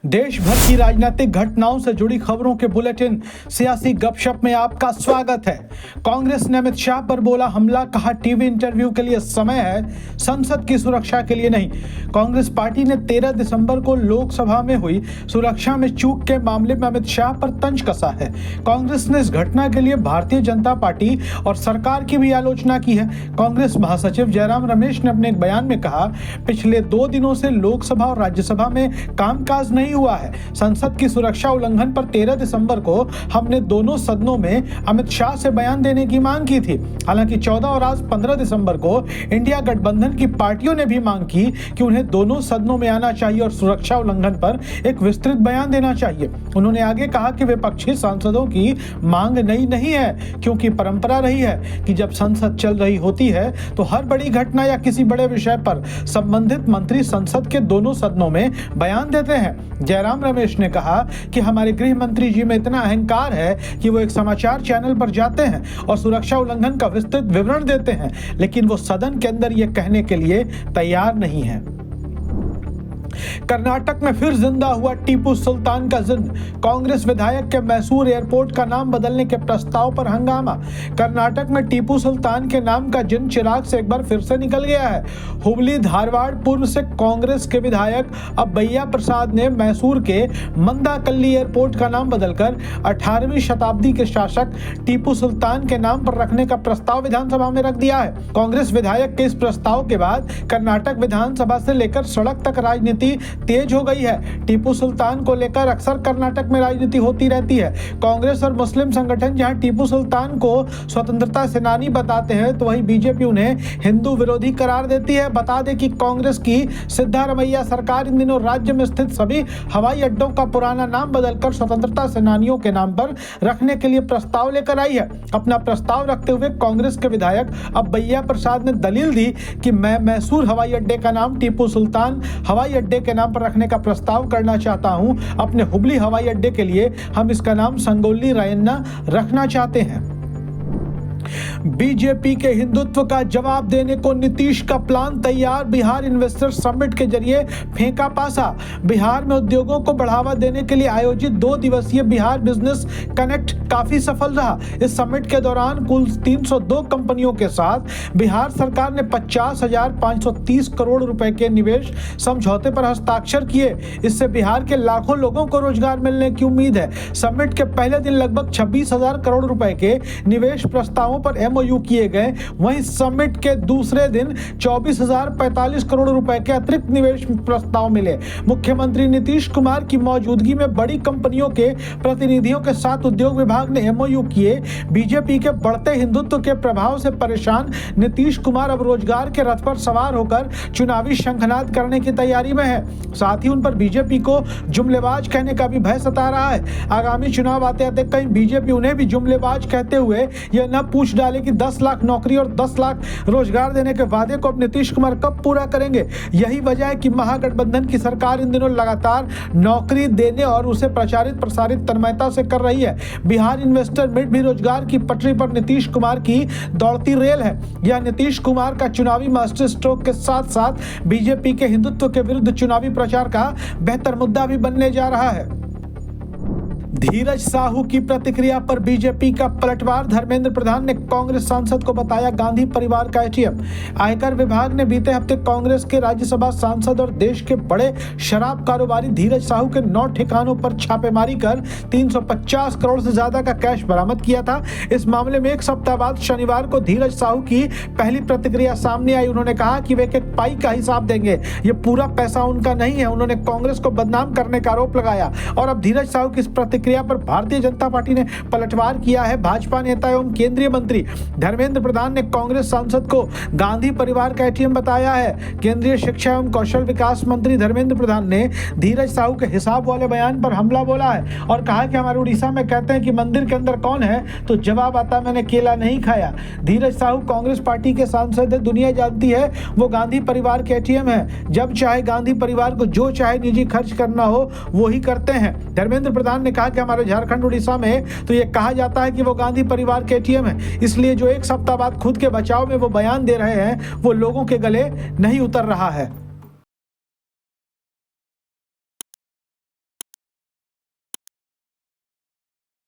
देश भर की राजनीतिक घटनाओं से जुड़ी खबरों के बुलेटिन सियासी गपशप में आपका स्वागत है। कांग्रेस ने अमित शाह पर बोला हमला, कहा टीवी इंटरव्यू के लिए समय है, संसद की सुरक्षा के लिए नहीं। कांग्रेस पार्टी ने 13 दिसंबर को लोकसभा में हुई सुरक्षा में चूक के मामले में अमित शाह पर तंज कसा है। कांग्रेस ने इस घटना के लिए भारतीय जनता पार्टी और सरकार की भी आलोचना की है। कांग्रेस महासचिव जयराम रमेश ने अपने एक बयान में कहा, पिछले 2 दिनों से लोकसभा और राज्यसभा में कामकाज नहीं हुआ है। संसद की सुरक्षा उल्लंघन पर 13 दिसंबर को हमने दोनों सदनों में अमित शाह से बयान देने की मांग की थी। हालांकि 14 और आज 15 दिसंबर को इंडिया गठबंधन की पार्टियों ने भी मांग की कि उन्हें दोनों सदनों में आना चाहिए और सुरक्षा उल्लंघन पर एक विस्तृत बयान देना चाहिए। उन्होंने आगे कहा कि विपक्षी सांसदों की मांग नई नहीं है, क्योंकि परंपरा रही है कि जब संसद चल रही होती है तो हर बड़ी घटना या किसी बड़े विषय पर संबंधित मंत्री संसद के दोनों सदनों में बयान देते हैं। जयराम रमेश ने कहा कि हमारे गृह मंत्री जी में इतना अहंकार है कि वो एक समाचार चैनल पर जाते हैं और सुरक्षा उल्लंघन का विस्तृत विवरण देते हैं, लेकिन वो सदन के अंदर ये कहने के लिए तैयार नहीं है। कर्नाटक में फिर जिंदा हुआ टीपू सुल्तान का जिन्न। कांग्रेस विधायक के मैसूर एयरपोर्ट का नाम बदलने के प्रस्ताव पर हंगामा। कर्नाटक में टीपू सुल्तान के नाम का जिन्न चिराग से एक बार फिर से निकल गया है। हुबली धारवाड़ पूर्व से कांग्रेस के विधायक अब्बैया प्रसाद ने मैसूर के मंदाकल्ली एयरपोर्ट का नाम बदलकर 18वीं शताब्दी के शासक टीपू सुल्तान के नाम पर रखने का प्रस्ताव विधानसभा में रख दिया है। कांग्रेस विधायक के इस प्रस्ताव के बाद कर्नाटक विधानसभा से लेकर सड़क तक राजनीति तेज हो गई है। टीपू सुल्तान को लेकर अक्सर कर्नाटक में राजनीति होती रहती है। कांग्रेस और मुस्लिम संगठन जहां टीपू सुल्तान को स्वतंत्रता सेनानी बताते हैं, तो वहीं बीजेपी उन्हें हिंदू विरोधी करार देती है। बता दें कि कांग्रेस की सिद्धारमैया सरकार इन दिनों राज्य में स्थित सभी हवाई अड्डों का पुराना नाम बदलकर स्वतंत्रता सेनानियों के नाम पर रखने के लिए प्रस्ताव लेकर आई है। अपना प्रस्ताव रखते हुए कांग्रेस के विधायक अब्बैया प्रसाद ने दलील दी कि मैं मैसूर हवाई अड्डे का नाम टीपू सुल्तान हवाई अड्डे के नाम पर रखने का प्रस्ताव करना चाहता हूं। अपने हुबली हवाई अड्डे के लिए हम इसका नाम संगोली रायन्ना रखना चाहते हैं। बीजेपी के हिंदुत्व का जवाब देने को नीतीश का प्लान तैयार। बिहार इन्वेस्टर समिट के जरिए फेंका पासा। बिहार में उद्योगों को बढ़ावा देने के लिए आयोजित 2 दिवसीय बिहार बिजनेस कनेक्ट काफी सफल रहा। इस समिट के दौरान कुल 302 कंपनियों के साथ बिहार सरकार ने 50,530 करोड़ रुपए के निवेश समझौते पर हस्ताक्षर किए। इससे बिहार के लाखों लोगों को रोजगार मिलने की उम्मीद है। समिट के पहले दिन लगभग 26,000 करोड़ रुपए के निवेश प्रस्तावों पर एमओयू किए गए। वहीं समिट के दूसरे दिन 24,045 करोड़ रुपए के अतिरिक्त निवेश प्रस्ताव मिले। मुख्यमंत्री नीतीश कुमार की मौजूदगी में बड़ी कंपनियों के प्रतिनिधियों के साथ उद्योग विभाग ने एमओयू किए। बीजेपी के बढ़ते हिंदुत्व के प्रभाव से परेशान नीतीश कुमार अब रोजगार के रथ पर सवार होकर चुनावी शंखनाद करने की तैयारी में है। साथ ही उन पर बीजेपी को जुमलेबाज कहने का भी भय सता रहा है। आगामी चुनाव आते आते कहीं बीजेपी उन्हें भी जुमलेबाज कहते हुए यह न पूछ डाले कि 10 लाख नौकरी और 10 लाख रोजगार देने के वादे को अब नीतीश कुमार कब पूरा करेंगे। यही वजह है कि महागठबंधन की सरकार इन दिनों लगातार नौकरी देने और उसे प्रचारित प्रसारित तन्मयता से कर रही है। बिहार इन्वेस्टर मीट भी रोजगार की पटरी पर नीतीश कुमार की दौड़ती रेल है। यह नीतीश कुमार का चुनावी मास्टर स्ट्रोक के साथ साथ बीजेपी के हिंदुत्व के विरुद्ध चुनावी प्रचार का बेहतर मुद्दा भी बनने जा रहा है। धीरज साहू की प्रतिक्रिया पर बीजेपी का पलटवार। धर्मेंद्र प्रधान ने कांग्रेस सांसद को बताया गांधी परिवार का एटीएम। आयकर विभाग ने बीते हफ्ते कांग्रेस के राज्यसभा सांसद और देश के बड़े शराब कारोबारी धीरज साहू के 9 ठिकानों पर छापेमारी कर 350 करोड़ से ज्यादा का कैश बरामद किया था। इस मामले में 1 सप्ताह बाद शनिवार को धीरज साहू की पहली प्रतिक्रिया सामने आई। उन्होंने कहा कि वे एक पाई का हिसाब देंगे, ये पूरा पैसा उनका नहीं है। उन्होंने कांग्रेस को बदनाम करने का आरोप लगाया और अब धीरज साहू की इस प्रतिक्रिया पर भारतीय जनता पार्टी ने पलटवार किया है। भाजपा नेता एवं केंद्रीय मंत्री धर्मेंद्र प्रधान ने कांग्रेस सांसद को गांधी परिवार का एटीएम बताया है। केंद्रीय शिक्षा एवं कौशल विकास मंत्री धर्मेंद्र प्रधान ने धीरज साहू के हिसाब वाले बयान पर हमला बोला है और कहा कि हमारे उड़ीसा में कहते हैं कि मंदिर के अंदर कौन है, तो जवाब आता मैंने केला नहीं खाया। धीरज साहू कांग्रेस पार्टी के सांसद है, दुनिया जानती है वो गांधी परिवार के एटीएम है। जब चाहे गांधी परिवार को जो चाहे निजी खर्च करना हो वो ही करते हैं। धर्मेंद्र प्रधान ने कहा कि हमारे झारखंड उड़ीसा में तो ये कहा जाता है कि वो गांधी परिवार के एटीएम है, इसलिए जो 1 सप्ताह बाद खुद के बचाव में वो बयान दे रहे हैं वो लोगों के गले नहीं उतर रहा है।